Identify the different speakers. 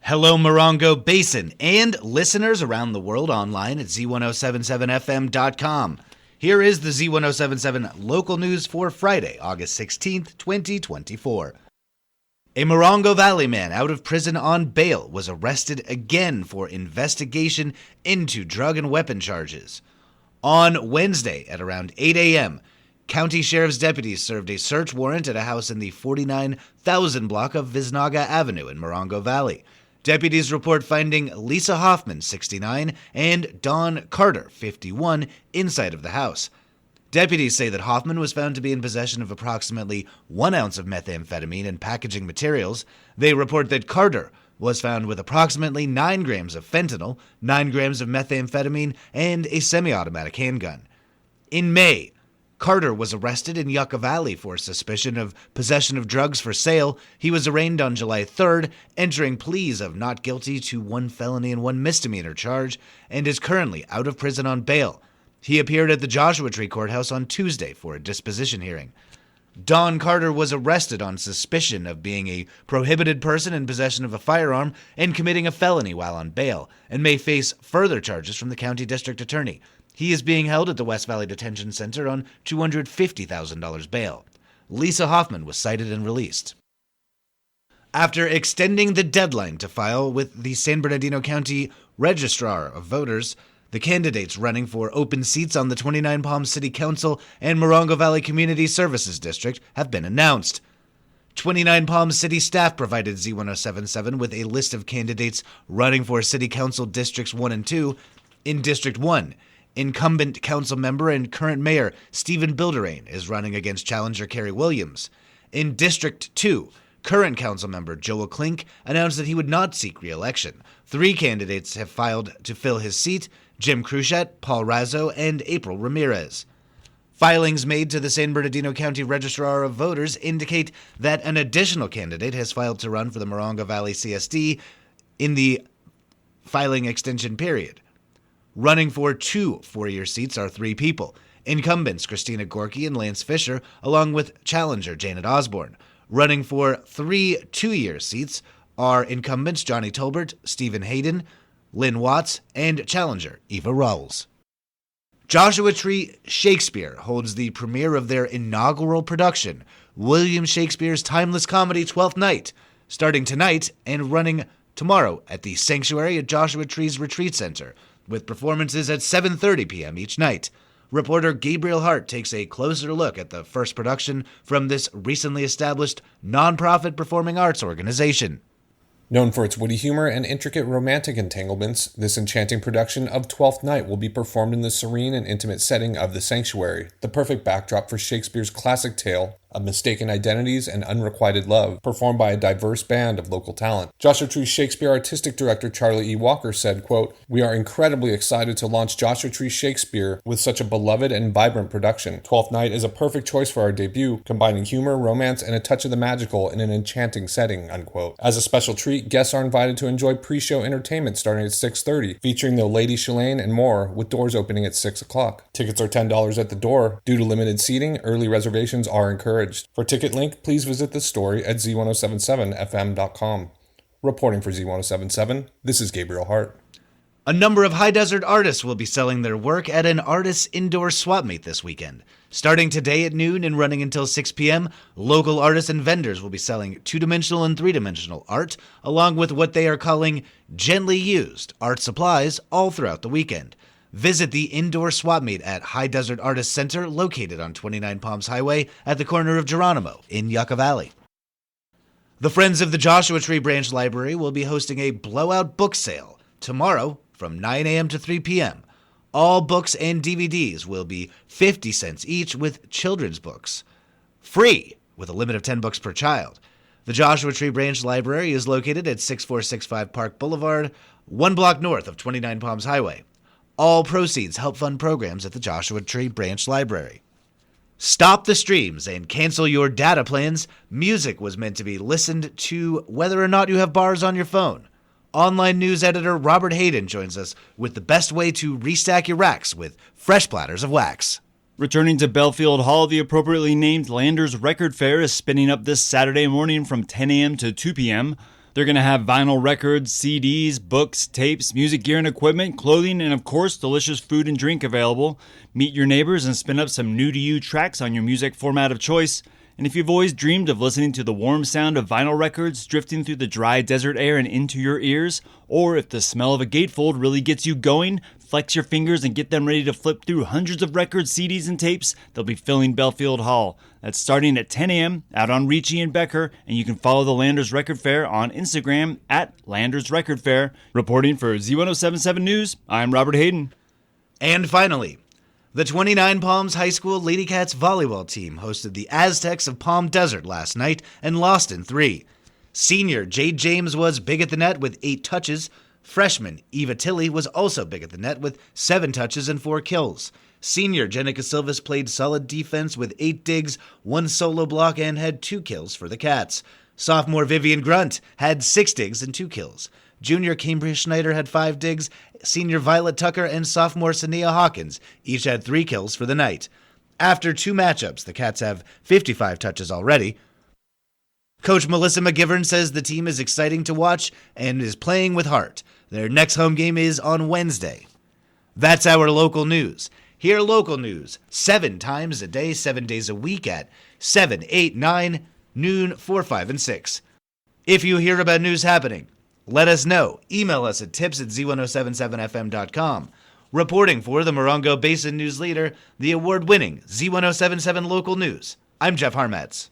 Speaker 1: Hello, Morongo Basin, and listeners around the world online at Z107.7fm.com. Here is the Z107.7 local news for Friday, August 16th, 2024. A Morongo Valley man out of prison on bail was arrested again for investigation into drug and weapon charges. On Wednesday at around 8 a.m., county sheriff's deputies served a search warrant at a house in the 49,000 block of Visnaga Avenue in Morongo Valley. Deputies report finding Lisa Hoffman, 69, and Don Carter, 51, inside of the house. Deputies say that Hoffman was found to be in possession of approximately 1 ounce of methamphetamine and packaging materials. They report that Carter was found with approximately 9 grams of fentanyl, 9 grams of methamphetamine, and a semi-automatic handgun. In May, Carter was arrested in Yucca Valley for suspicion of possession of drugs for sale. He was arraigned on July 3rd, entering pleas of not guilty to 1 felony and 1 misdemeanor charge, and is currently out of prison on bail. He appeared at the Joshua Tree Courthouse on Tuesday for a disposition hearing. Don Carter was arrested on suspicion of being a prohibited person in possession of a firearm and committing a felony while on bail, and may face further charges from the county district attorney. He is being held at the West Valley Detention Center on $250,000 bail. Lisa Hoffman was cited and released. After extending the deadline to file with the San Bernardino County Registrar of Voters, the candidates running for open seats on the Twentynine Palms City Council and Morongo Valley Community Services District have been announced. Twentynine Palms City staff provided Z107.7 with a list of candidates running for City Council Districts 1 and 2. In District 1, incumbent council member and current mayor Stephen Bilderain is running against challenger Kerry Williams. In District 2, current council member Joel Klink announced that he would not seek re-election. 3 candidates have filed to fill his seat: Jim Cruchette, Paul Razzo, and April Ramirez. Filings made to the San Bernardino County Registrar of Voters indicate that an additional candidate has filed to run for the Morongo Valley CSD in the filing extension period. Running for 2 four-year seats are 3 people: incumbents Christina Gorky and Lance Fisher, along with challenger Janet Osborne. Running for 3 two-year seats are incumbents Johnny Tolbert, Stephen Hayden, Lynn Watts, and challenger Eva Rawls. Joshua Tree Shakespeare holds the premiere of their inaugural production, William Shakespeare's timeless comedy Twelfth Night, starting tonight and running tomorrow at the Sanctuary at Joshua Tree's Retreat Center, with performances at 7:30 p.m. each night. Reporter Gabriel Hart takes a closer look at the first production from this recently established nonprofit performing arts organization.
Speaker 2: Known for its witty humor and intricate romantic entanglements, this enchanting production of Twelfth Night will be performed in the serene and intimate setting of the Sanctuary, the perfect backdrop for Shakespeare's classic tale of mistaken identities and unrequited love, performed by a diverse band of local talent. Joshua Tree Shakespeare Artistic Director Charlie E. Walker said, quote, "We are incredibly excited to launch Joshua Tree Shakespeare with such a beloved and vibrant production. Twelfth Night is a perfect choice for our debut, combining humor, romance, and a touch of the magical in an enchanting setting," unquote. As a special treat, guests are invited to enjoy pre-show entertainment starting at 6:30, featuring the Lady Shalane and more, with doors opening at 6 o'clock. Tickets are $10 at the door. Due to limited seating, early reservations are encouraged. For ticket link, please visit the story at Z107.7fm.com. Reporting for Z107.7, this is Gabriel Hart.
Speaker 1: A number of high desert artists will be selling their work at an artists indoor swap meet this weekend. Starting today at noon and running until 6 p.m., local artists and vendors will be selling 2-dimensional and 3-dimensional art, along with what they are calling gently used art supplies all throughout the weekend. Visit the indoor swap meet at High Desert Artist Center, located on 29 Palms Highway at the corner of Geronimo in Yucca Valley. The Friends of the Joshua Tree Branch Library will be hosting a blowout book sale tomorrow from 9 a.m. to 3 p.m. All books and DVDs will be 50 cents each, with children's books free, with a limit of 10 books per child. The Joshua Tree Branch Library is located at 6465 Park Boulevard, 1 block north of 29 Palms Highway. All proceeds help fund programs at the Joshua Tree Branch Library. Stop the streams and cancel your data plans. Music was meant to be listened to whether or not you have bars on your phone. Online news editor Robert Hayden joins us with the best way to restack your racks with fresh platters of wax.
Speaker 3: Returning to Belfield Hall, the appropriately named Landers Record Fair is spinning up this Saturday morning from 10 a.m. to 2 p.m. They're going to have vinyl records, CDs, books, tapes, music gear and equipment, clothing, and of course, delicious food and drink available. Meet your neighbors and spin up some new-to-you tracks on your music format of choice. And if you've always dreamed of listening to the warm sound of vinyl records drifting through the dry desert air and into your ears, or if the smell of a gatefold really gets you going, flex your fingers and get them ready to flip through hundreds of records, CDs, and tapes, they'll be filling Belfield Hall. That's starting at 10 a.m. out on Ricci and Becker, and you can follow the Landers Record Fair on Instagram at Landers Record Fair. Reporting for Z107.7 News, I'm Robert Hayden.
Speaker 1: And finally, the 29 Palms High School Lady Cats volleyball team hosted the Aztecs of Palm Desert last night and lost in 3. Senior Jade James was big at the net with 8 touches. Freshman Eva Tilley was also big at the net with 7 touches and 4 kills. Senior Jenica Silvas played solid defense with 8 digs, 1 solo block, and had 2 kills for the Cats. Sophomore Vivian Grunt had 6 digs and 2 kills. Junior Cambria Schneider had 5 digs. Senior Violet Tucker and sophomore Sania Hawkins each had 3 kills for the night. After 2 matchups, the Cats have 55 touches already. Coach Melissa McGivern says the team is exciting to watch and is playing with heart. Their next home game is on Wednesday. That's our local news. Hear local news 7 times a day, 7 days a week at 7, 8, 9, noon, 4, 5, and 6. If you hear about news happening, let us know. Email us at tips@z1077fm.com. Reporting for the Morongo Basin News Leader, the award-winning Z107.7 Local News, I'm Jeff Harmetz.